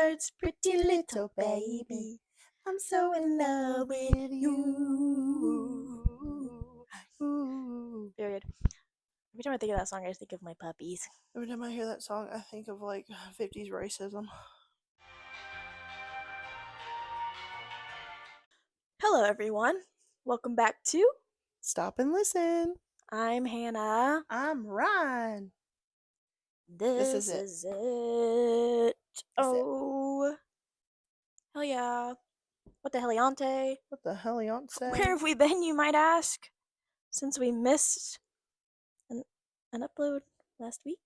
words, pretty little baby. I'm so in love with you. Period. Every time I think of that song, I just think of my puppies. Every time I hear that song, I think of like 50s racism. Hello, everyone. Welcome back to Stop and listen. I'm Hannah. I'm Rhyne. This is it. is it. Oh, hell yeah. What the heliante? What the hell you want to say? Where have we been, you might ask? Since we missed an upload last week?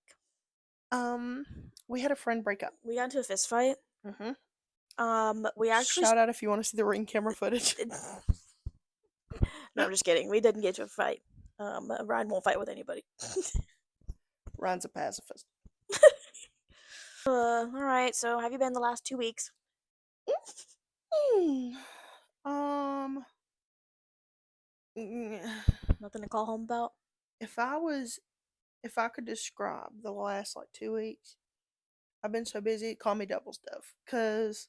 We had a friend break up. We got into a fist fight. Mm-hmm. We actually Shout out if you want to see the ring camera footage. No, I'm just kidding. We didn't get to a fight. Ryan won't fight with anybody. Ryan's a pacifist. Alright, so have you been the last 2 weeks? Um, Nothing to call home about? if I could describe the last like 2 weeks, I've been so busy. Call me double stuff, cause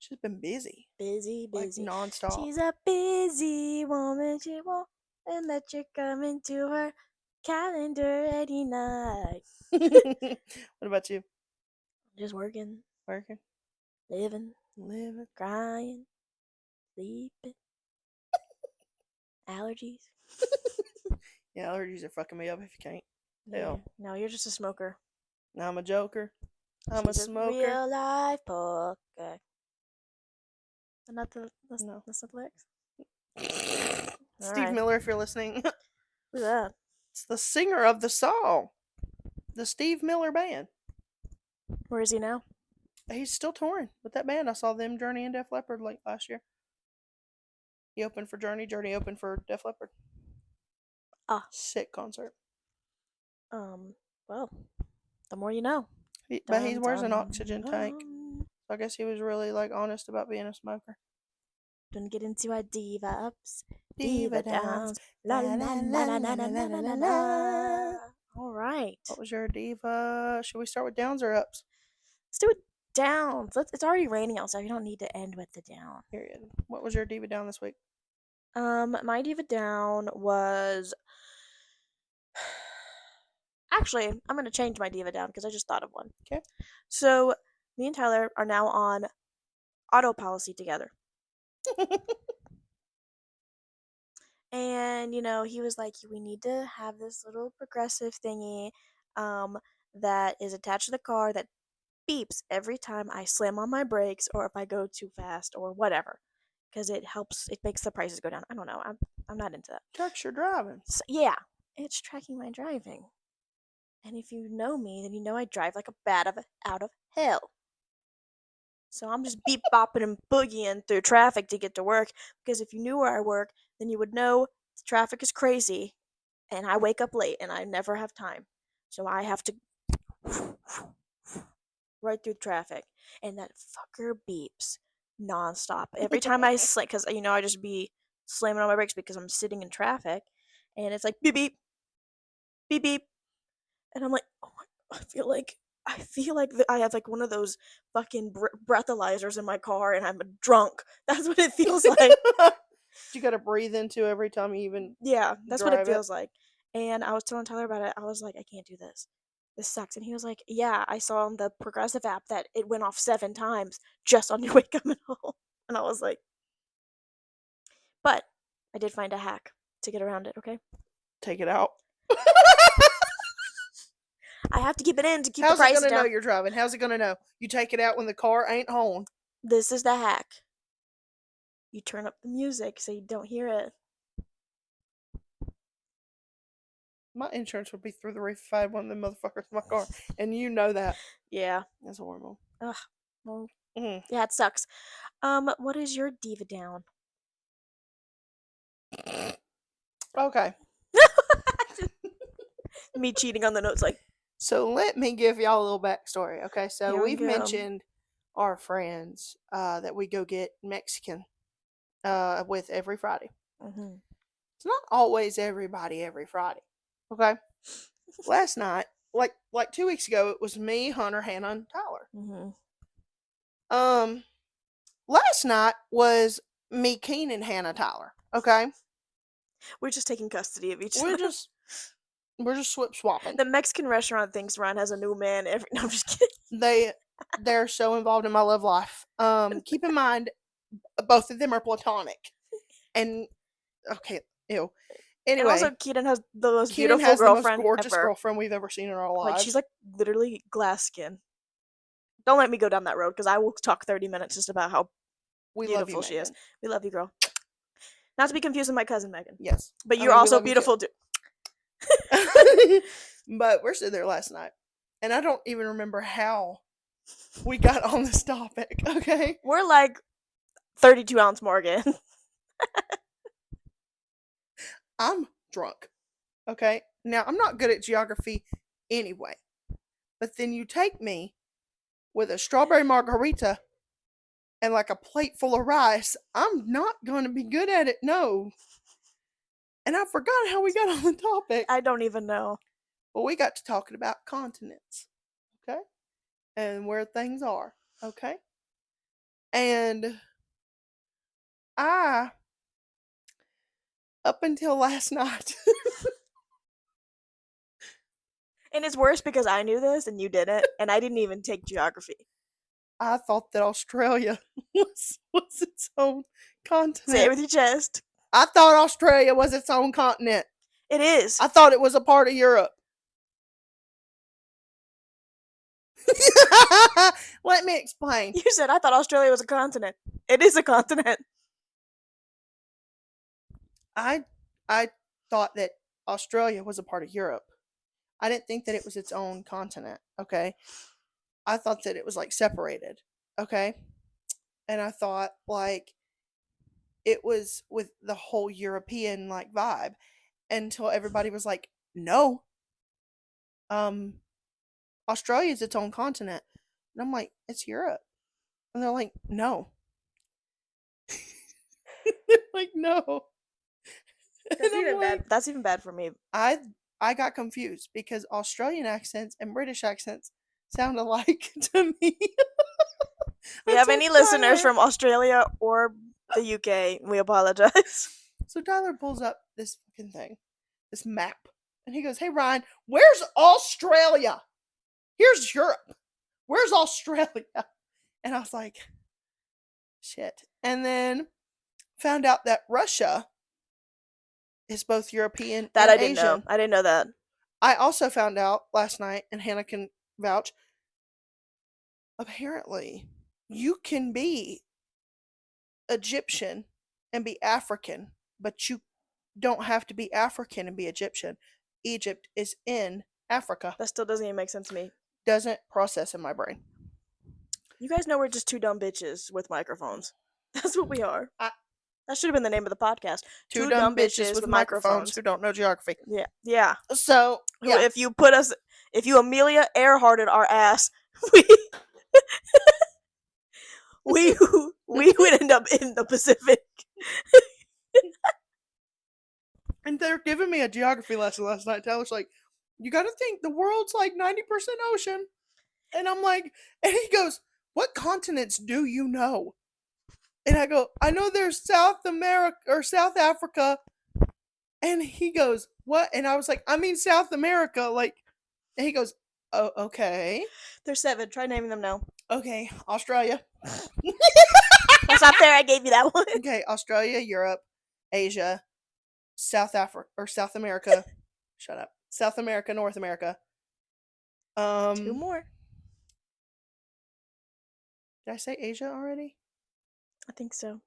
she's been busy, Busy. like nonstop. She's a busy woman. She won't let you come into her calendar any night. What about you? Just working, Living, crying, sleeping. Allergies. Yeah, allergies are fucking me up if you can't tell. No, you're just a smoker. Now I'm a joker. I'm She's a smoker. real life poker. Not the that's not the lyrics. Steve Alright. Miller, if you're listening. Who's that? It's the singer of the song. The Steve Miller Band. Where is he now? He's still touring with that band. I saw them, Journey and Def Leppard, like last year. He opened for Journey opened for Def Leppard. Sick concert. Well, the more you know. But he wears an oxygen tank. So I guess he was really like honest about being a smoker. Don't get into our diva ups, diva downs. La la la la la la la la la la. All right. What was your diva? Should we start with downs or ups? Let's do it downs. It's already raining outside. You don't need to end with the down. Period. What was your diva down this week? My diva down was actually I'm gonna change my diva down because I just thought of one. Okay. So me and Tyler are now on auto policy together. And he was like, we need to have this little progressive thingy that is attached to the car that beeps every time I slam on my brakes or if I go too fast or whatever, because it makes the prices go down. I don't know, I'm not into that. Tracks your driving. So, yeah, it's tracking my driving. And if you know me, then you know I drive like a bat out of hell. So I'm just beep bopping and boogieing through traffic to get to work, because if you knew where I work, then you would know the traffic is crazy and I wake up late and I never have time. So I have to right through traffic, and that fucker beeps nonstop every time I because I just be slamming on my brakes because I'm sitting in traffic, and it's like beep beep beep beep, and I'm like, oh my, I feel like I have like one of those fucking breathalyzers in my car and I'm drunk. That's what it feels like. You gotta breathe into every time you even that's what it feels like. And I was telling Tyler about it. I was like, I can't do this. This sucks. And he was like, yeah, I saw on the Progressive app that it went off 7 times just on your way coming home. And I was like, but I did find a hack to get around it, okay? Take it out. I have to keep it in to keep the prices down. How's it gonna know you're driving? How's it gonna know? You take it out when the car ain't home. This is the hack. You turn up the music so you don't hear it. My insurance would be through the roof if I had one of them motherfuckers in my car. And you know that. Yeah. That's horrible. Ugh. Well, yeah, it sucks. What is your diva down? Okay. Me cheating on the notes, like. So let me give y'all a little backstory. Okay, so we've mentioned our friends that we go get Mexican with every Friday. Mm-hmm. It's not always everybody every Friday. Okay. Last night, like 2 weeks ago, it was me, Hunter, Hannah, and Tyler. Mm-hmm. Last night was me, Keen, and Hannah Tyler. Okay, We're just taking custody of each we're other. just we're just swapping. The Mexican restaurant thinks Ryan has a new man every. No, I'm just kidding. They're so involved in my love life. Keep in mind, both of them are platonic, and okay, ew. And also, Anyway, Keaton has the most Keenan beautiful has the most girlfriend gorgeous ever. girlfriend we've ever seen in our Like, lives. she's like literally glass skin. Don't let me go down that road because I will talk 30 minutes just about how we love you, beautiful she is. Megan. We love you, girl. Not to be confused with my cousin Megan. Yes, But you're also beautiful too. But we're sitting there last night, and I don't even remember how we got on this topic. Okay, We're like 32-ounce Morgan. I'm drunk. Okay, now I'm not good at geography anyway, but then you take me with a strawberry margarita and like a plate full of rice, I'm not going to be good at it. No. And I forgot how we got on the topic. I don't even know. Well, we got to talking about continents, okay? And where things are, okay? And I, up until last night, And it's worse because I knew this and you didn't, and I didn't even take geography. I thought that Australia was its own continent. Say it with your chest. I thought Australia was its own continent. It is. I thought it was a part of Europe. Let me explain. You said I thought Australia was a continent. It is a continent. I thought that Australia was a part of Europe. I didn't think that it was its own continent, okay? I thought that it was like separated, okay? And I thought like it was with the whole European like vibe until everybody was like, "No. Australia is its own continent." And I'm like, "It's Europe." And they're like, "No." They're like, "No." That's even bad. That's even bad for me. I got confused because Australian accents and British accents sound alike to me. If we have any listeners from Australia or the UK, we apologize. So Tyler pulls up this fucking thing, this map, and he goes, "Hey Ryan, where's Australia? Here's Europe. Where's Australia?" And I was like, shit. And then found out that Russia is both European That and I didn't Asian. know. I didn't know that. I also found out last night, and Hannah can vouch, apparently you can be Egyptian and be African, but you don't have to be African and be Egyptian. Egypt is in Africa. That still doesn't even make sense to me. Doesn't process in my brain. You guys know we're just two dumb bitches with microphones. That's what we are. That should have been the name of the podcast. Two dumb bitches with microphones who don't know geography. Yeah, yeah. So, yeah. If you Amelia Earharted our ass, we would end up in the Pacific. And they're giving me a geography lesson last night. Tyler's like, "You got to think the world's like 90% ocean." And I'm like, and he goes, "What continents do you know?" And I go, "I know there's South America or South Africa." And he goes, "What?" And I was like, "I mean South America." Like, and he goes, "Oh, okay." There's 7. Try naming them now. Okay, Australia. That's not fair. I gave you that one. Okay, Australia, Europe, Asia, South Africa or South America. Shut up. South America, North America. 2 more. Did I say Asia already? I think so.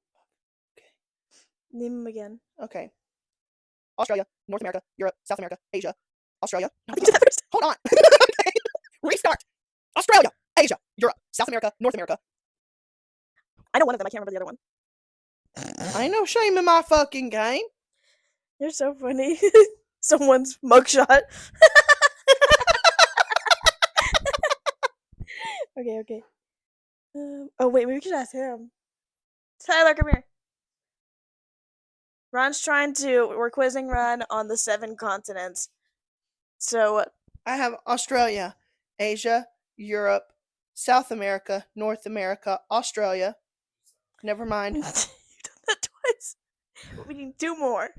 Okay. Name them again. Okay. Australia, North America, Europe, South America, Asia, Australia. How did you do that first? Hold on. Okay. Restart. Australia, Asia, Europe, South America, North America. I know one of them. I can't remember the other one. Ain't no shame in my fucking game. You're so funny. Someone's mugshot. Okay. Oh wait, we should ask him. Tyler, come here. We're quizzing Ron on the 7 continents. So I have Australia, Asia, Europe, South America, North America, Australia. Never mind. You've done that twice. We need two more.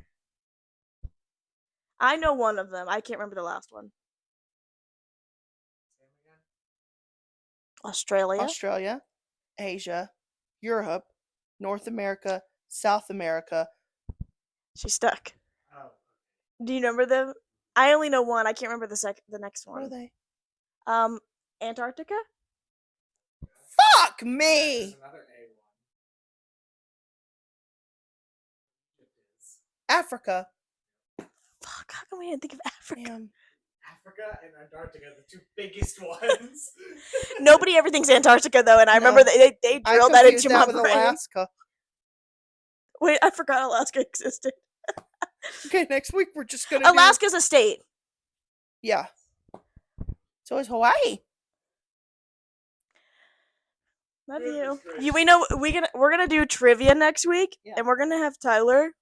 I know one of them. I can't remember the last one. Australia. Australia, Asia, Europe, North America, South America. She's stuck. Do you remember them? I only know one. I can't remember the next What are one. they? Antarctica. Fuck me! Africa. Fuck, how come we didn't think of Africa? Damn. Africa and Antarctica, the two biggest ones. Nobody ever thinks Antarctica though, and I No. remember they I drilled that confused into that my with brain. Alaska. Wait, I forgot Alaska existed. Okay, next week we're just gonna Alaska's a state. Yeah. So is Hawaii. Love you. We know we're gonna do trivia next week, Yeah. and we're gonna have Tyler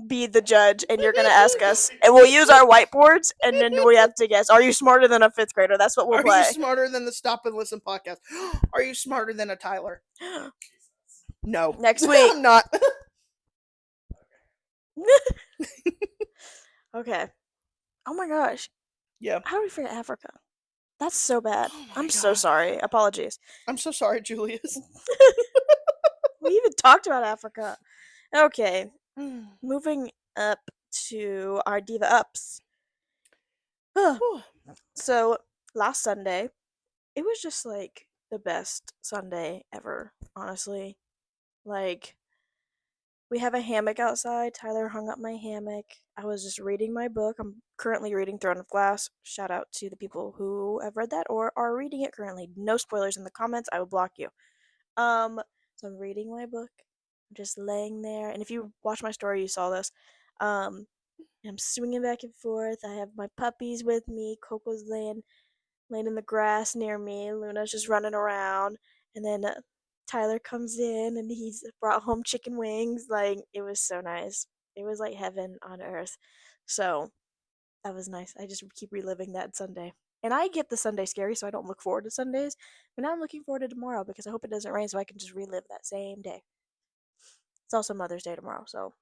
be the judge, and you're gonna ask us, and we'll use our whiteboards, and then we have to guess. Are you smarter than a fifth grader? That's what we'll Are play. you smarter than the Stop and Listen podcast? Are you smarter than a Tyler? No. Next week. I'm not. Okay. Oh my gosh. Yeah. How do we forget Africa? That's so bad. Oh my I'm so God. sorry. Apologies. I'm so sorry, Julius. We even talked about Africa. Okay. Whew. Moving up to our Diva Ups. So, last Sunday, it was just like the best Sunday ever, honestly. Like, we have a hammock outside. Tyler hung up my hammock. I was just reading my book. I'm currently reading Throne of Glass. Shout out to the people who have read that or are reading it currently. No spoilers in the comments. I will block you. So I'm reading my book. I'm just laying there. And if you watch my story, you saw this. And I'm swinging back and forth. I have my puppies with me. Coco's laying in the grass near me. Luna's just running around. And then Tyler comes in and he's brought home chicken wings. Like, it was so nice. It was like heaven on earth. So that was nice. I just keep reliving that Sunday. And I get the Sunday scary, so I don't look forward to Sundays. But now I'm looking forward to tomorrow because I hope it doesn't rain so I can just relive that same day. It's also Mother's Day tomorrow, so.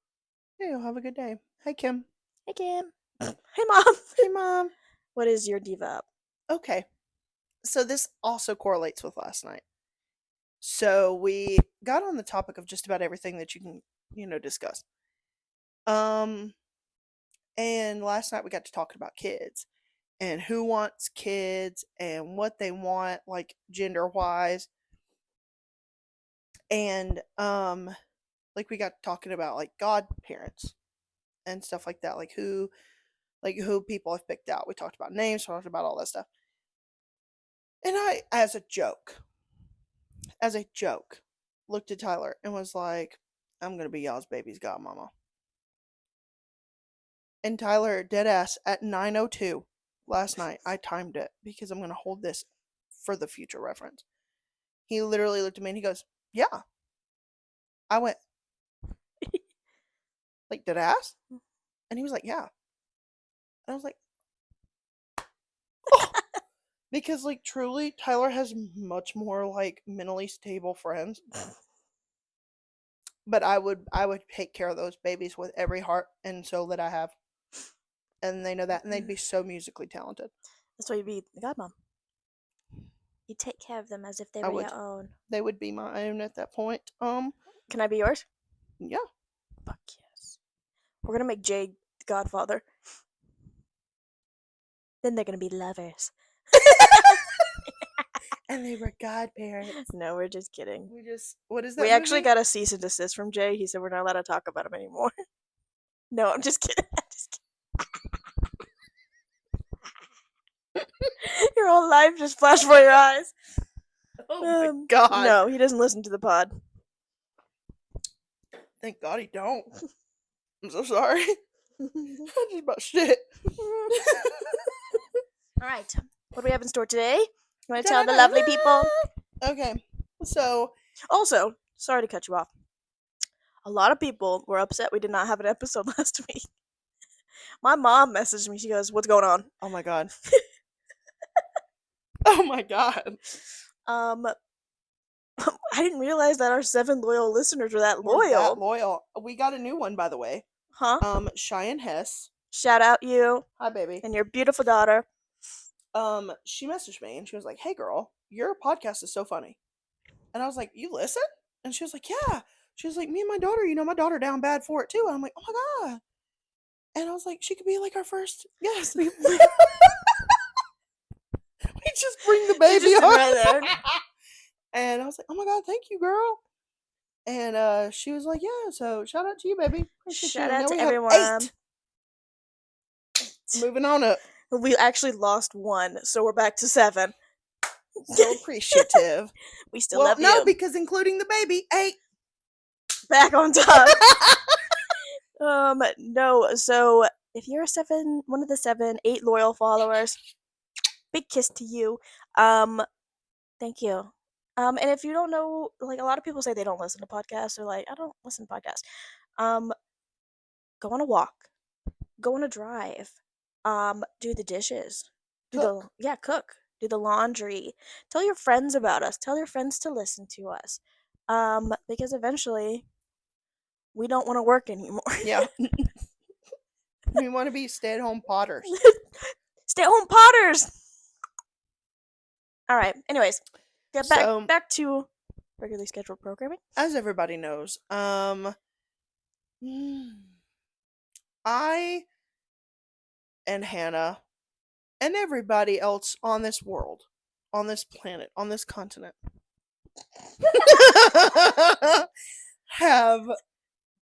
Yeah, you'll have a good day. Hi, Kim. Hey, Kim. Hey, Mom. Hey, Mom. What is your diva up? Okay. So this also correlates with last night. So we got on the topic of just about everything that you can, discuss. And last night we got to talking about kids and who wants kids and what they want, like gender wise. And like we got talking about like godparents and stuff like that, like who people have picked out. We talked about names, talked about all that stuff. And I, as a joke, looked at Tyler and was like, I'm gonna be y'all's baby's godmama. And Tyler, deadass, at 9:02 last night, I timed it because I'm gonna hold this for the future reference. He literally looked at me and he goes, yeah. I went, like, deadass? And he was like, yeah. And I was like, oh. Because, like, truly, Tyler has much more, like, mentally stable friends. But I would take care of those babies with every heart and soul that I have. And they know that, and they'd be so musically talented. That's why you'd be the godmom. You take care of them as if they were your own. They would be my own at that point. Can I be yours? Yeah. Fuck yes. We're gonna make Jay the godfather. Then they're gonna be lovers. And they were godparents. No, we're just kidding. What is that? We movie? actually got a cease and desist from Jay. He said we're not allowed to talk about him anymore. No, I'm just kidding. Your whole life just flashed before your eyes. Oh my God. No, he doesn't listen to the pod. Thank God he don't. I'm so sorry. I'm just about shit. Alright. What do we have in store today? You want to tell the lovely people? Okay. So. Also, sorry to cut you off. A lot of people were upset we did not have an episode last week. My mom messaged me. She goes, what's going on? Oh my God. Oh my God. Um, I didn't realize that our 7 loyal listeners were that We're that loyal. loyal. We got a new one, by the way. Huh? Cheyenne Hess. Shout out you Hi, baby. and your beautiful daughter. She messaged me and she was like, "Hey, girl, your podcast is so funny." And I was like, "You listen?" And she was like, "Yeah." She was like, "Me and my daughter, my daughter down bad for it too." And I'm like, "Oh my god." And I was like, "She could be like our first guest." We just bring the You baby just sit on. right there. And I was like, "Oh my god, thank you, girl." And she was like, "Yeah, so shout out to you, baby. Appreciate Shout you." out Now to we have everyone. 8. Moving on up. We actually lost 1, so we're back to 7. So appreciative. We still Well, love no, you. because including the baby, 8. Back on top. No. So if you're one of the 7, 8 loyal followers, big kiss to you. Um, Thank you. And if you don't know, like a lot of people say they don't listen to podcasts, or like I don't listen to podcasts. Um, Go on a walk, go on a drive, do the dishes, Cook. cook, do the laundry. Tell your friends about us. Tell your friends to listen to us. Because eventually we don't want to work anymore. Yeah. We want to be stay-at-home potters. Stay at home potters. All right. Anyways, get back So, back to regularly scheduled programming. as everybody knows, I and Hannah and everybody else on this world, on this planet, on this continent, have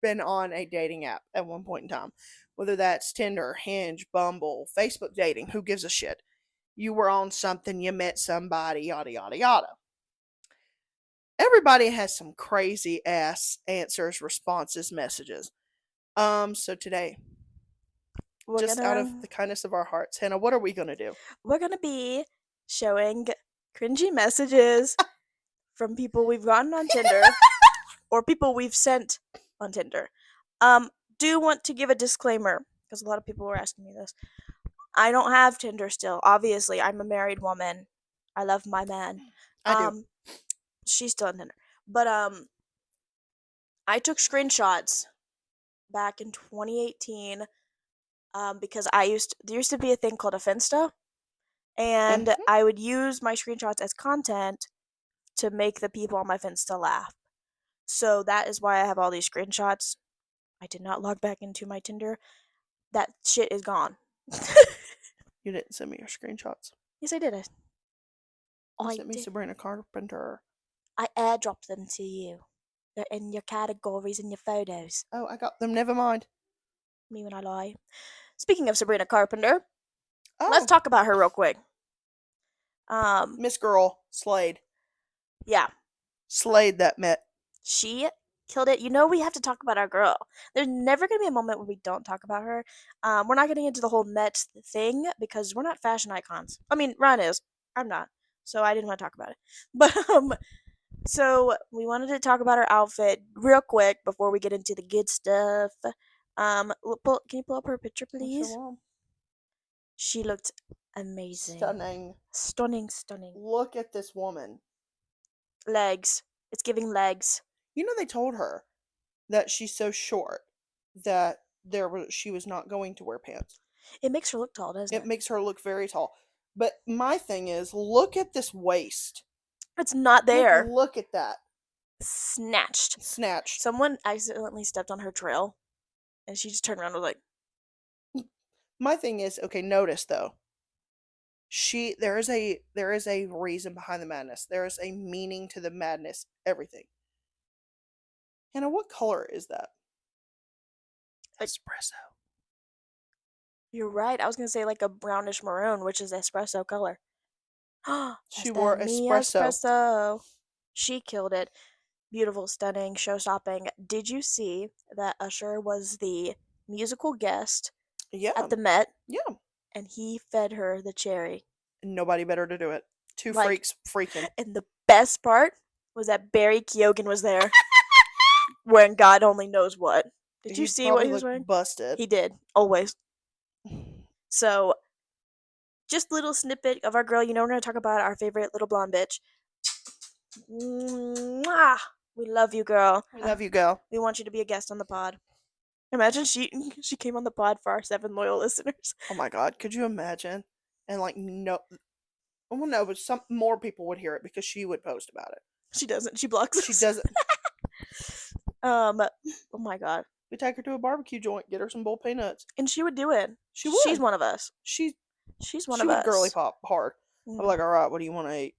been on a dating app at one point in time. Whether that's Tinder, Hinge, Bumble, Facebook dating, who gives a shit? You were on something, you met somebody, yada, yada, yada. Everybody has some crazy ass answers, responses, messages. So today, We're just out of gonna the kindness of our hearts, Hannah, what are we gonna do? we're gonna be showing cringy messages from people we've gotten on Tinder or people we've sent on Tinder. Do want to give a disclaimer because a lot of people were asking me this. I don't have Tinder still. Obviously, I'm a married woman. I love my man. I do. She's still on Tinder, but I took screenshots back in 2018 because there used to be a thing called a Finsta, and Mhm. I would use my screenshots as content to make the people on my Finsta laugh. So that is why I have all these screenshots. I did not log back into my Tinder. That shit is gone. You didn't send me your screenshots. Yes, I did. You I sent me did. Sabrina Carpenter. I airdropped them to you. They're in your categories and your photos. Oh, I got them. Never mind. Me when I lie. Speaking of Sabrina Carpenter, let's Oh, talk about her real quick. Miss Girl Slade. Yeah, Slade that met. she killed it. You know we have to talk about our girl. There's never gonna be a moment where we don't talk about her. We're not getting into the whole Met thing because we're not fashion icons. I mean, Ryan is. I'm not. So I didn't want to talk about it. But so we wanted to talk about her outfit real quick before we get into the good stuff. Can you pull up her picture, please? Shalom. She looked amazing. Stunning. Stunning, stunning. Look at this woman. Legs. It's giving legs. You know, they told her that she's so short that she was not going to wear pants. It makes her look tall, doesn't It it? makes her look very tall. But my thing is, look at this waist. It's not there. Look at that. Snatched. Snatched. Someone accidentally stepped on her trail, and she just turned around and was like, My thing is, okay, notice though. There is a reason behind the madness. There is a meaning to the madness. Everything. Hannah, what color is that? Like- Espresso. "You're right. I was gonna say like a brownish maroon, which is espresso color." She wore espresso. espresso. She killed it. Beautiful, stunning, show stopping. Did you see that Usher was the musical guest Yeah. at the Met? Yeah. And he fed her the cherry. Nobody better to do it. Two Like- freaks freaking. And the best part was that Barry Keoghan was there wearing God only knows what. Did you He see what probably he was looked wearing? busted. He did, always. So, just little snippet of our girl. You know, we're going to talk about our favorite little blonde bitch. Mwah! We love you, girl. We love you, girl. We want you to be a guest on the pod. Imagine she came on the pod for our 7 loyal listeners. Oh my god, could you imagine? And like no, well no, but some more people would hear it because she would post about it. She doesn't. She blocks She us. doesn't. Oh my god. We take her to a barbecue joint, get her some bull peanuts. And she would do it. She She's would. one of us. She's She's one she of would us. girly pop hard. Mm. I'm like, all right, what do you want to eat?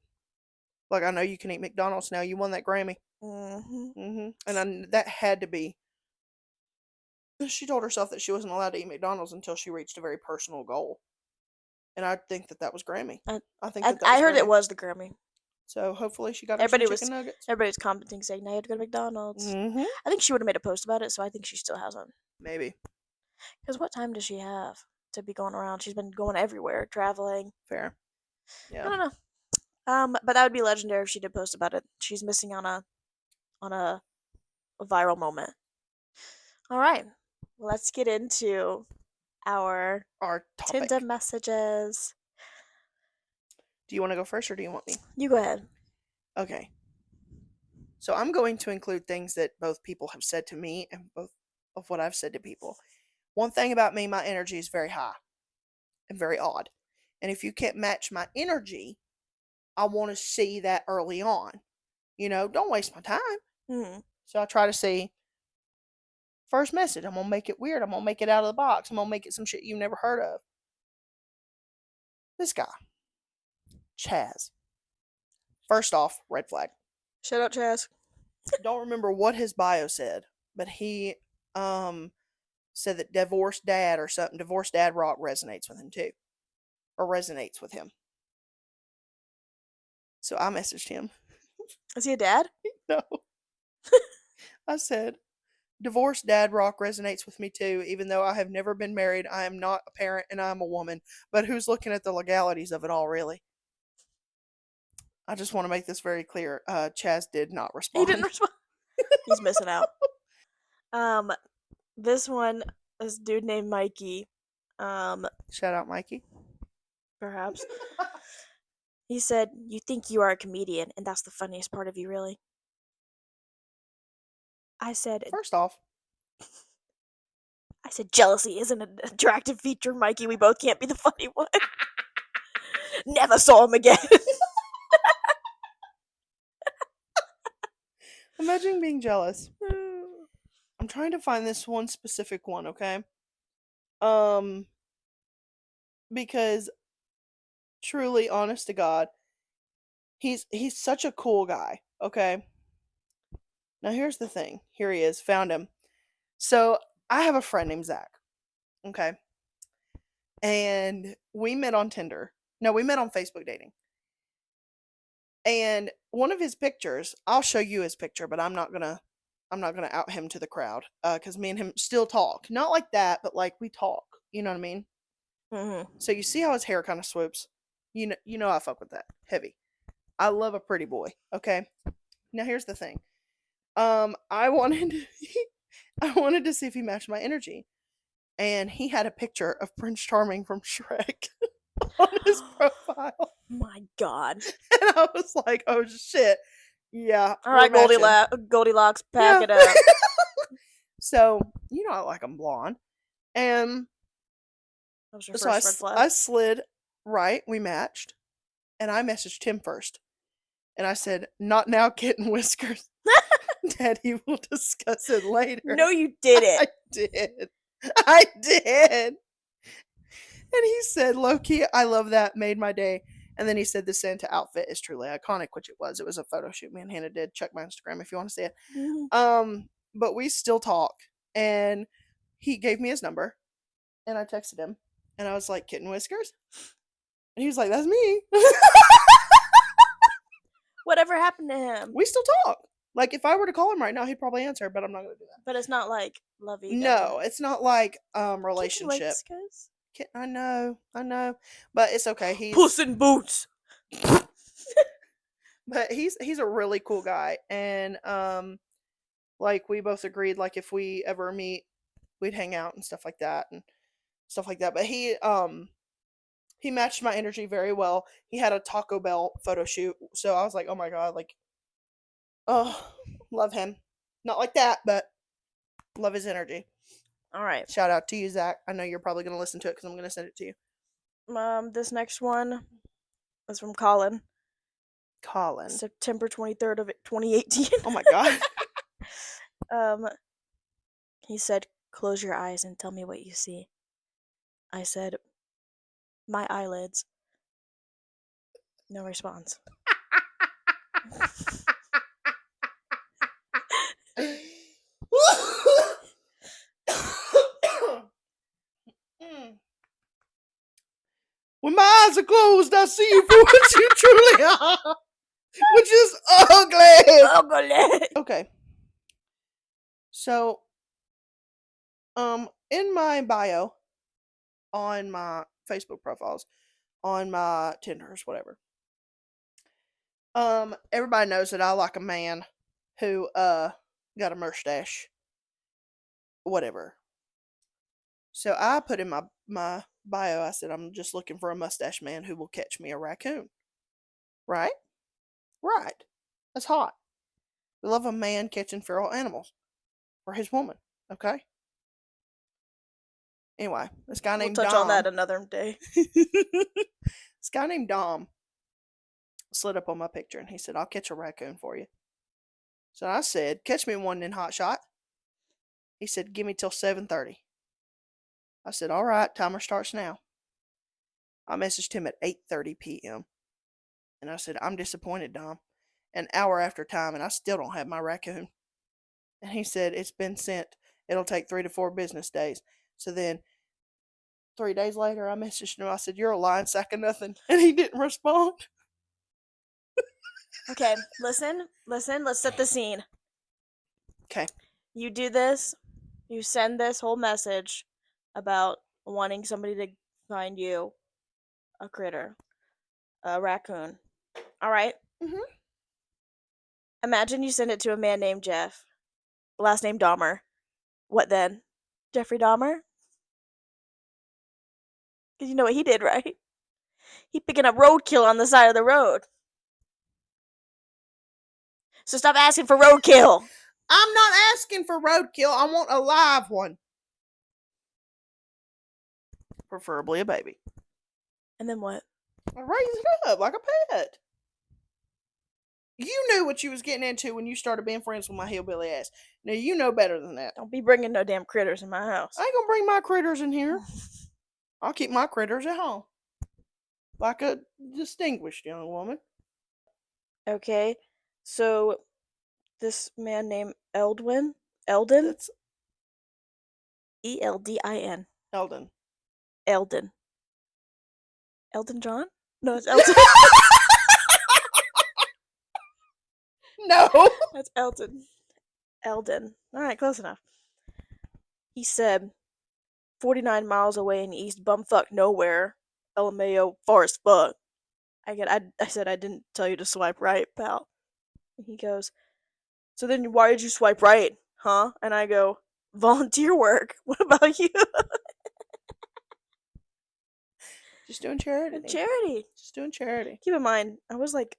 Like, I know you can eat McDonald's now. You won that Grammy. Mm-hmm. And that had to be. She told herself that she wasn't allowed to eat McDonald's until she reached a very personal goal. And I think that was Grammy. I think that I was heard Grammy. it was the Grammy. So hopefully she got her some chicken nuggets. Everybody was commenting saying, "Now you have to go to McDonald's." Mm-hmm. I think she would have made a post about it, so I think she still has one. Maybe. Because what time does she have to be going around? She's been going everywhere, traveling. Fair. Yeah. I don't know. But that would be legendary if she did post about it. She's missing on a viral moment. All right, well, let's get into our topic. Tinder messages. Do you want to go first, or do you want me? You go ahead. Okay. So I'm going to include things that both people have said to me and both of what I've said to people. One thing about me, my energy is very high and very odd. And if you can't match my energy, I want to see that early on. Don't waste my time. Mm-hmm. So I try to see first message. I'm going to make it weird. I'm going to make it out of the box. I'm going to make it some shit you've never heard of. This guy, Chaz. First off, red flag. Shout out, Chaz. Don't remember what his bio said, but he said that divorced dad or something, divorced dad rock resonates with him too. Or resonates with him. So I messaged him. Is he a dad? No. I said, divorced dad rock resonates with me too, even though I have never been married, I am not a parent, and I am a woman. But who's looking at the legalities of it all, really? I just want to make this very clear. Chaz did not respond. He didn't respond. He's missing out. This one, this dude named Mikey. Shout out, Mikey. Perhaps. He said, "You think you are a comedian, and that's the funniest part of you, really?" I said, First off, jealousy isn't an attractive feature, Mikey. We both can't be the funny one. Never saw him again. imagine being jealous. I'm trying to find this one specific one, okay? Because truly, honest to God, he's such a cool guy, okay? Now here's the thing. Here he is. Found him. So I have a friend named Zach, okay? And we met on Tinder. No, we met on Facebook dating. And one of his pictures, I'll show you his picture, but I'm not gonna out him to the crowd, because me and him still talk. Not like that, but like we talk. You know what I mean? Mm-hmm. So you see how his hair kind of swoops? You know I fuck with that. Heavy. I love a pretty boy. Okay. Now here's the thing. I wanted to see if he matched my energy, and he had a picture of Prince Charming from Shrek on his profile. My God. And I was like, oh shit. Yeah. All right, Goldilocks, pack it up. So, I like I'm blonde. And That was your so first red flag. I slid right, we matched, and I messaged him first. And I said, not now, kitten whiskers. Daddy will discuss it later. No, you didn't. I did. And he said, low-key, I love that, made my day. And then he said the Santa outfit is truly iconic, which it was. It was a photo shoot me and Hannah did. Check my Instagram if you want to see it. Mm-hmm. But we still talk. And he gave me his number. And I texted him. And I was like, kitten whiskers? And he was like, that's me. Whatever happened to him? We still talk. Like, if I were to call him right now, he'd probably answer, but I'm not going to do that. But it's not like lovey. No, it's not like relationship. I know. But it's okay. He's Puss in Boots. But he's a really cool guy, and like we both agreed, like if we ever meet, we'd hang out and stuff like that. But he matched my energy very well. He had a Taco Bell photo shoot, so I was like, oh my God, like Oh, love him. Not like that, but love his energy. All right. Shout out to you, Zach. I know you're probably going to listen to it because I'm going to send it to you. This next one is from Colin. Colin. September 23rd of 2018. Oh my god. He said, "Close your eyes and tell me what you see." I said, "My eyelids." No response. When my eyes are closed, I see you for what you truly are, which is ugly. Ugly. Okay. So, in my bio, on my Facebook profiles, on my Tinders, whatever, everybody knows that I like a man who, got a mustache, whatever. So I put in my bio, I said, I'm just looking for a mustache man who will catch me a raccoon. Right? Right. That's hot. We love a man catching feral animals for his woman. Okay? Anyway, this guy We'll named touch Dom. on that another day. This guy named Dom slid up on my picture and he said, I'll catch a raccoon for you. So I said, catch me one in hot shot. He said, give me till 7:30. I said, all right, timer starts now. I messaged him at 8:30 p.m. And I said, I'm disappointed, Dom. An hour after time and I still don't have my raccoon. And he said, it's been sent. It'll take 3 to 4 business days. So then 3 days later, I messaged him. I said, you're a lying sack of nothing. And he didn't respond. Okay, listen. Let's set the scene. Okay. You do this. You send this whole message about wanting somebody to find you a critter, a raccoon. All right? Mhm. Imagine you send it to a man named Jeff, last name Dahmer. What then? Jeffrey Dahmer? Because you know what he did, right? He picking up roadkill on the side of the road. So stop asking for roadkill. I'm not asking for roadkill. I want a live one. Preferably a baby. And then what? I raise it up like a pet. You knew what you was getting into when you started being friends with my hillbilly ass. Now you know better than that. Don't be bringing no damn critters in my house. I ain't gonna bring my critters in here. I'll keep my critters at home. Like a distinguished young woman. Okay, so this man named Eldon, That's Eldin, Eldon. Eldon John? No, it's Elton. No. That's Elton. Eldon. All right, close enough. He said, 49 miles away in East Bumfuck Nowhere, LMAO, far as fuck. I said I didn't tell you to swipe right, pal. And he goes, so then why did you swipe right, huh? And I go, volunteer work. What about you? Just doing charity. Charity. Just doing charity. Keep in mind, I was like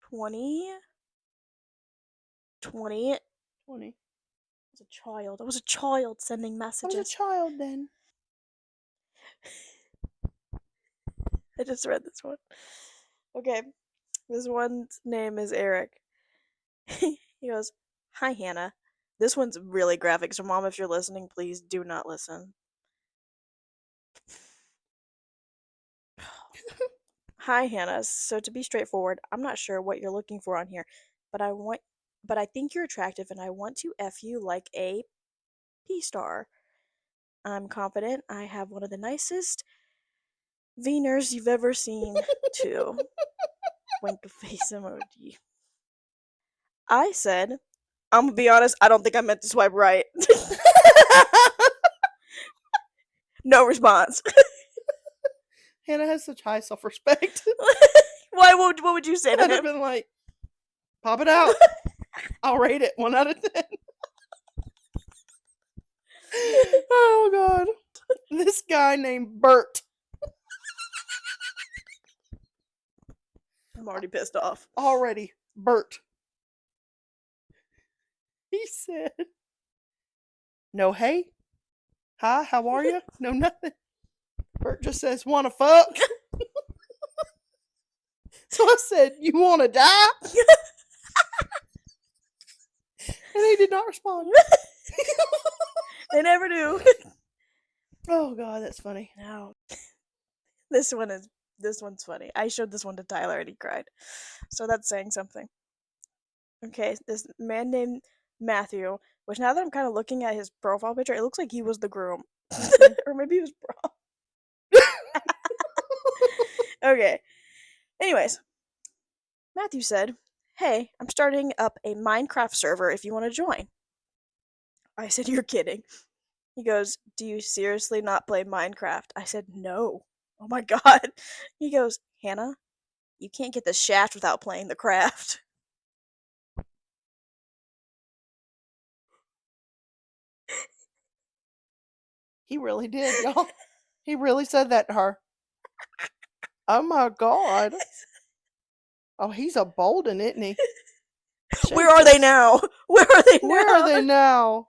20. 20. I was a child sending I messages. was a child then. I just read this one. Okay. This one's name is Eric. He goes, hi, Hannah. This one's really graphic, so Mom, if you're listening, please do not listen. Hi, Hannah. So to be straightforward, I'm not sure what you're looking for on here, but I think you're attractive and I want to F you like a P-star. I'm confident I have one of the nicest Veners you've ever seen, too. Wink a face emoji. I said, I'm gonna be honest, I don't think I meant to swipe right. No response. Hannah has such high self-respect. Why? What would you say to I'd have him? been like, pop it out. I'll rate it 1 out of 10. Oh god. This guy named Bert. I'm already pissed off. Already. Bert. He said, no, hey. Hi, how are you? No, nothing. Bert just says, wanna fuck? So I said, you wanna die? And he did not respond. They never do. Oh, God, that's funny. No. This one's funny. I showed this one to Tyler and he cried. So that's saying something. Okay, this man named Matthew, which now that I'm kind of looking at his profile picture, it looks like he was the groom. Or maybe he was prom. Okay. Anyways, Matthew said, "Hey, I'm starting up a Minecraft server if you want to join." I said, "You're kidding." He goes, "Do you seriously not play Minecraft?" I said, "No." Oh my god. He goes, "Hannah, you can't get the shaft without playing the craft." He really did, y'all. He really said that to her. Oh my God. Oh, he's a bold one, isn't he? Where are they Jesus. now? Where are they now? Where are they now?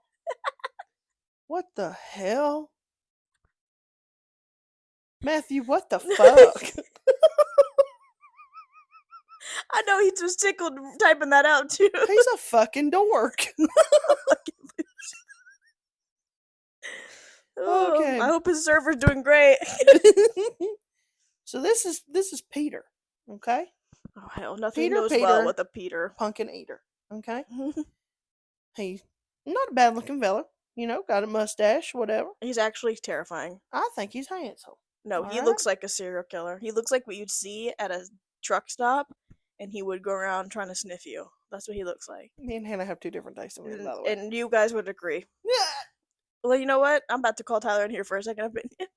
What the hell? Matthew, what the fuck? I know he was tickled typing that out too. He's a fucking dork. Okay. I hope his server's doing great. So this is Peter, okay? Oh hell, nothing Peter, goes well Peter. with a Peter. Pumpkin eater, okay? He's not a bad looking fella, you know, got a mustache, whatever. He's actually terrifying. I think he's handsome. No, he Alright. looks like a serial killer. He looks like what you'd see at a truck stop, and he would go around trying to sniff you. That's what he looks like. Me and Hannah have two different tastes in men, by the way. And you guys would agree. Yeah. Well, you know what? I'm about to call Tyler in here for a second opinion.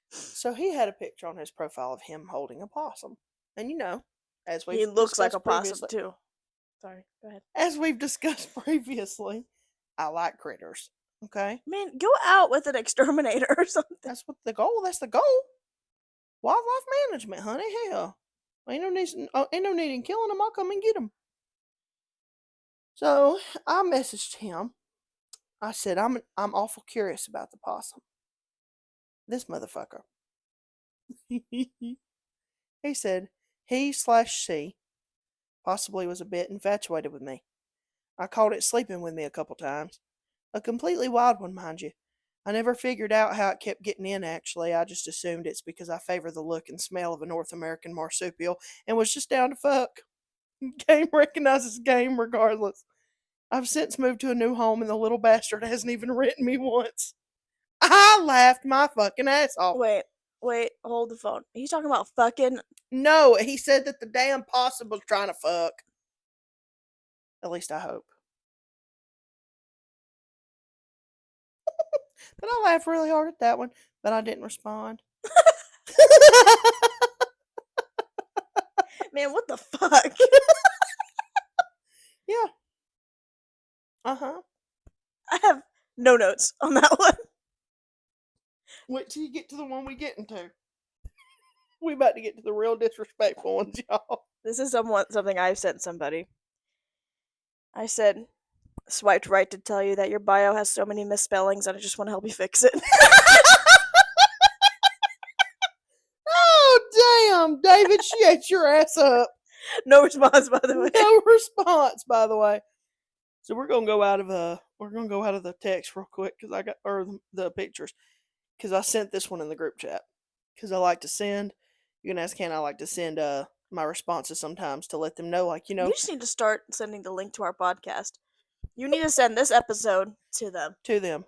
So he had a picture on his profile of him holding a possum. And you know, as we've He looks like a discussed possum previously, too. Sorry, go ahead. as we've discussed previously, I like critters. Okay? Man, go out with an exterminator or something. That's what the goal. That's the goal. Wildlife management, honey. Hell, ain't no need in killing them. I'll come and get them. So I messaged him. I said I'm awful curious about the possum. This motherfucker. He said he/she possibly was a bit infatuated with me. I caught it sleeping with me a couple times. A completely wild one, mind you. I never figured out how it kept getting in, actually. I just assumed it's because I favor the look and smell of a North American marsupial and was just down to fuck. Game recognizes game regardless. I've since moved to a new home and the little bastard hasn't even written me once. I laughed my fucking ass off. Wait, hold the phone. He's talking about fucking. No, he said that the damn possum was trying to fuck. At least I hope. But I laughed really hard at that one, but I didn't respond. Man, what the fuck? Yeah. Uh-huh. I have no notes on that one. Wait till you get to the one we get into. We about to get to the real disrespectful ones, y'all. This is something I sent somebody. I said, swiped right to tell you that your bio has so many misspellings and I just want to help you fix it. Oh, damn, David, she ate your ass up. No response, by the way. No response, by the way. So we're gonna go out of the text real quick because I got the pictures because I sent this one in the group chat because I like to send. You can ask Hannah. I like to send my responses sometimes to let them know, like You just need to start sending the link to our podcast. You need to send this episode to them. to them.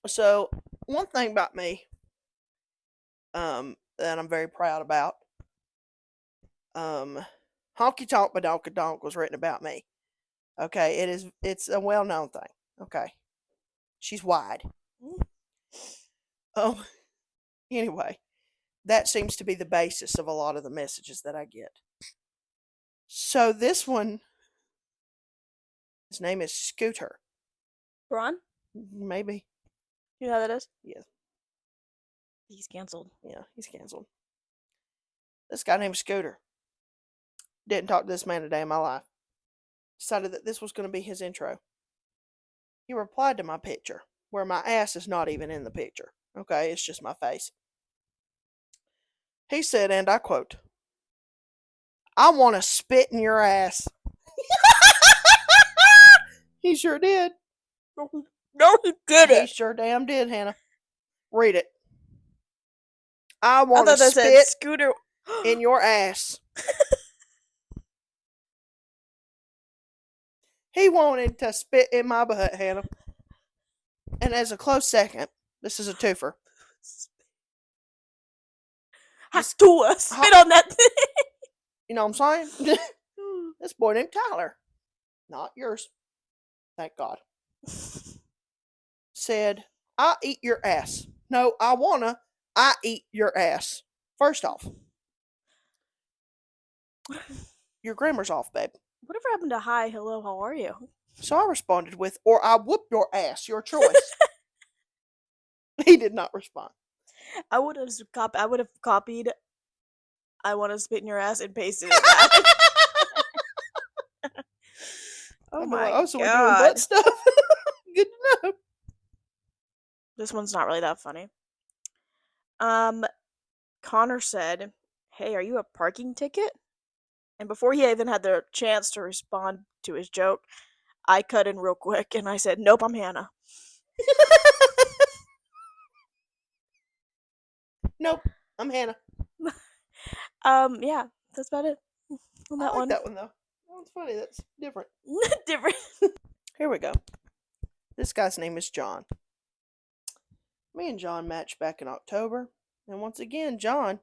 So one thing about me, that I'm very proud about, Honky Tonk Badonka Donk was written about me. Okay, it's a well known thing. Okay. She's wide. Anyway, that seems to be the basis of a lot of the messages that I get. So this one, his name is Scooter. Ron? Maybe. You know how that is? Yes. He's canceled. Yeah, he's canceled. This guy named Scooter. Didn't talk to this man a day in my life. Decided that this was going to be his intro. He replied to my picture, where my ass is not even in the picture. Okay, it's just my face. He said, and I quote, "I want to spit in your ass." He sure did. No, he He didn't. sure damn did, Hannah. Read it. "I I want to thought that said spit Scooter. in your ass." He wanted to spit in my butt, Hannah. And as a close second, this is a twofer. Has to spit on that thing. You know what I'm saying? This boy named Tyler, not yours, thank God, said, "I eat your ass." No, I eat your ass. First off, your grammar's off, babe. Whatever happened to hi, hello, how are you? So I responded with, "Or I whoop your ass, your choice." He did not respond. I would have copied I want to spit in your ass and pasted it back. Oh I'd be my like, "Oh, so we're doing god. butt stuff?" Good to know. This one's not really that funny. Connor said, "Hey, are you a parking ticket?" And before he even had the chance to respond to his joke, I cut in real quick and I said, "Nope, I'm Hannah." Nope, I'm Hannah. Yeah, that's about it on I that like one. that one though. That one's funny. That's different. Different. Here we go. This guy's name is John. Me and John matched back in October. And once again, John,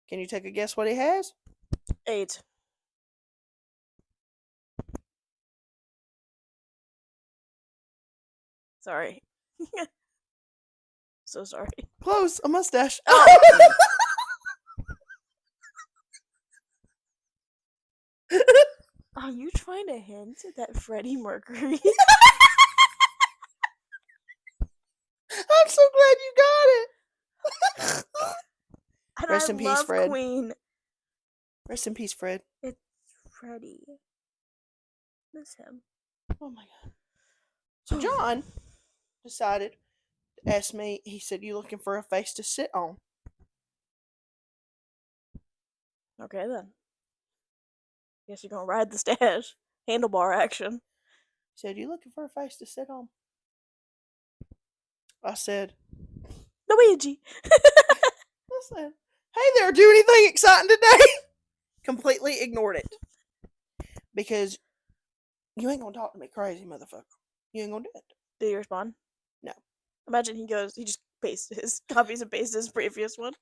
can you take a guess what he has? 8. Sorry. So sorry. Close, a mustache. Oh. Are you trying to hint that Freddie Mercury? I'm so glad you got it. And Rest I in peace, love Fred. Queen. Rest in peace, Fred. It's Freddie. Miss him. Oh my god. So John decided to ask me, he said, "You looking for a face to sit on?" Okay then. Guess you're gonna ride the stash. Handlebar action. He said, "You looking for a face to sit on?" I said, Luigi. "Hey there, do anything exciting today?" Completely ignored it. Because you ain't gonna talk to me crazy, motherfucker. You ain't gonna do it. Did he respond? No. Imagine he just copies and pastes his previous one.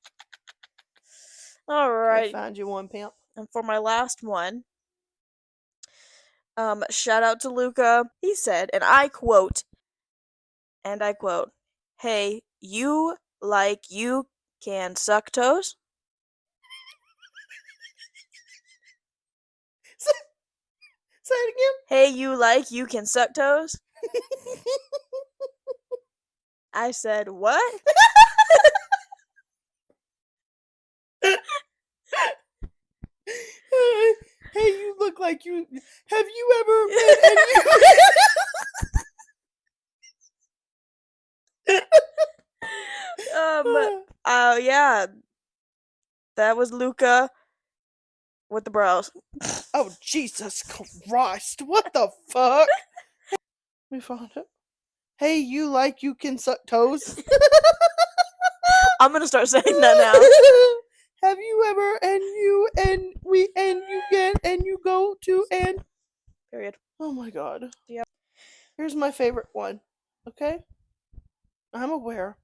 Alright. Find you one, pimp. And for my last one, shout out to Luca. He said, and I quote, "Hey, you can suck toes?" Say it Hey, you can suck toes? again. I said, what? Hey, you look like you. Have you ever met Yeah. That was Luca with the brows. Oh, Jesus Christ. What the fuck? Let me find it. Hey, you can suck toes? I'm gonna start saying that now. Have you ever and you go to and. Period. Oh my god. Yep. Here's my favorite one. Okay? I'm aware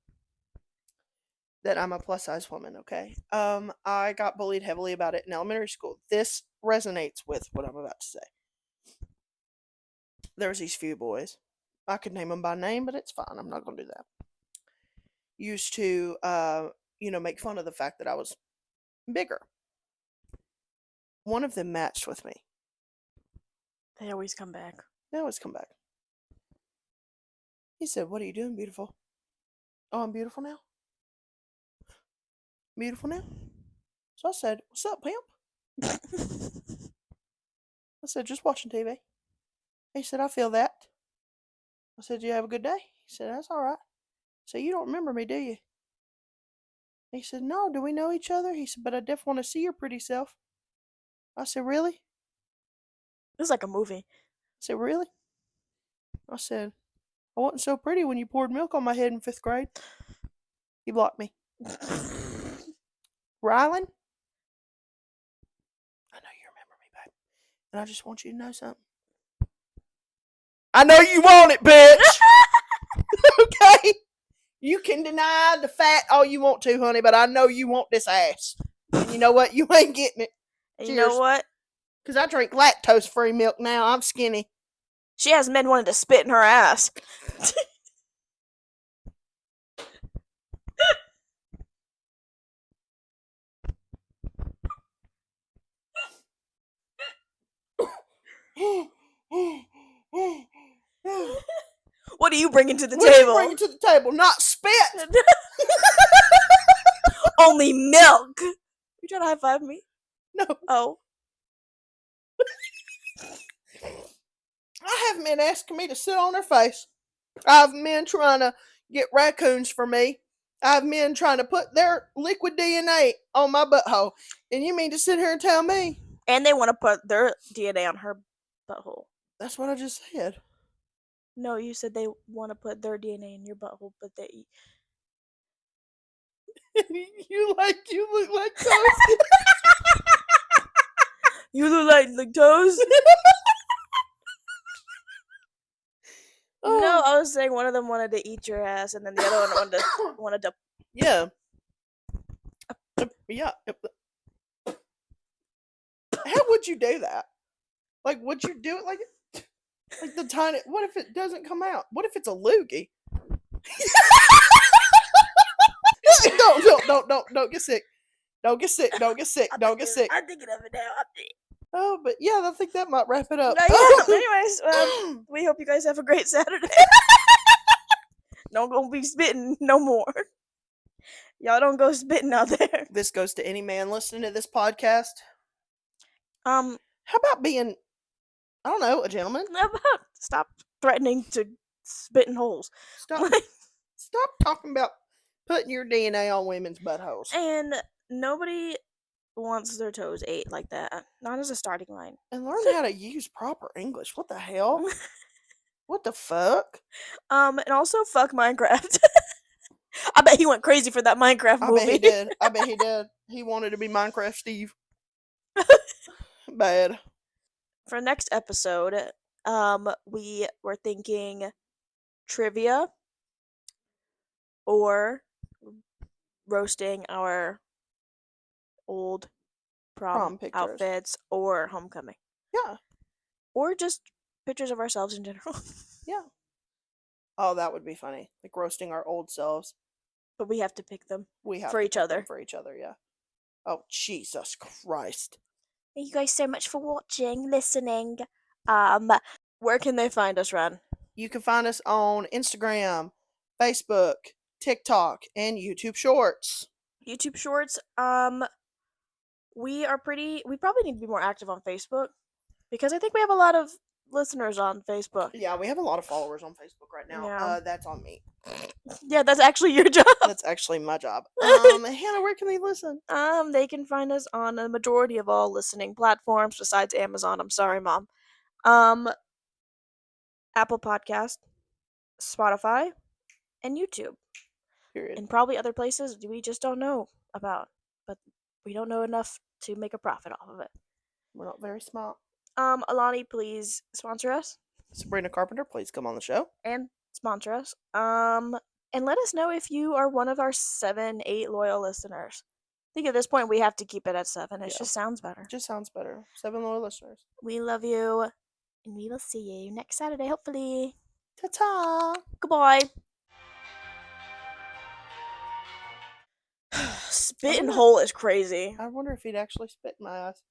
that I'm a plus size woman, okay? I got bullied heavily about it in elementary school. This resonates with what I'm about to say. There's these few boys. I could name them by name, but it's fine. I'm not gonna do that. Used to make fun of the fact that I was bigger. One of them matched with me. They always come back. They always come back. He said, "What are you doing, beautiful?" "Oh, I'm beautiful now." "Beautiful now?" So I said, "What's up, pimp?" I said, "Just watching TV." He said, "I feel that." I said, "You have a good day?" He said, "That's all right." So you don't remember me, do you? He said, "No, do we know each other?" He said, "But I definitely want to see your pretty self." I said, "Really?" This is like a movie. I said, "Really?" I said, "I wasn't so pretty when you poured milk on my head in 5th grade." He blocked me. Rylan, I know you remember me, babe. And I just want you to know something. I know you want it, bitch! Okay? You can deny the fat all you want to, honey, but I know you want this ass. And you know what? You ain't getting it. And you know Cheers. what? Because I drink lactose-free milk now. I'm skinny. She has men wanting to spit in her ass. What are you bringing to the What are you table? bringing to the table? Not spit! Only milk. You trying to high five me? No. Oh. I have men asking me to sit on their face. I have men trying to get raccoons for me. I have men trying to put their liquid DNA on my butthole. And you mean to sit here and tell me? And they want to put their DNA on her butthole. That's what I just said. No, you said they want to put their DNA in your butthole, but they. You look like toast. You look like toes? No, I was saying one of them wanted to eat your ass, and then the other one wanted to. Yeah. Yeah. How would you do that? Like, would you do it like the tiny? What if it doesn't come out? What if it's a loogie? Don't get sick. Don't get sick. Don't get sick. Don't get sick. I'm thinking of it now. Oh, but yeah, I think that might wrap it up. Anyways, we hope you guys have a great Saturday. Don't go be spitting no more. Y'all don't go spitting out there. This goes to any man listening to this podcast. How about being, I don't know, a gentleman? How about stop threatening to spit in holes? Stop talking about putting your DNA on women's buttholes. And nobody wants their toes ate like that. Not as a starting line. And learn how to use proper English. What the hell? What the fuck? And also fuck Minecraft. I bet he went crazy for that Minecraft movie. I bet he did. I bet he did. He wanted to be Minecraft Steve. Bad. For next episode, we were thinking trivia or roasting our old prom pictures. outfits or homecoming. Yeah. Or just pictures of ourselves in general. Yeah. Oh, that would be funny. Like roasting our old selves. But we have to pick them For each other, yeah. Oh, Jesus Christ. Thank you guys so much for watching, listening. Where can they find us, Ren? You can find us on Instagram, Facebook, TikTok, and YouTube Shorts. YouTube Shorts. We probably need to be more active on Facebook because I think we have a lot of listeners on Facebook. Yeah, we have a lot of followers on Facebook right now. Yeah. That's on me. Yeah, that's actually your job. That's actually my job. Hannah, where can they listen? They can find us on a majority of all listening platforms besides Amazon. I'm sorry, Mom. Apple Podcast, Spotify, and YouTube. Period. And probably other places we just don't know about. But we don't know enough to make a profit off of it. We're not very smart. Alani, please sponsor us. Sabrina Carpenter, please come on the show. And sponsor us. And let us know if you are one of our 7, 8 loyal listeners. I think at this point we have to keep it at 7. It just sounds better. It just sounds better. 7 loyal listeners. We love you. And we will see you next Saturday, hopefully. Ta-ta! Goodbye. Spit in hole is crazy. I wonder if he'd actually spit in my eyes.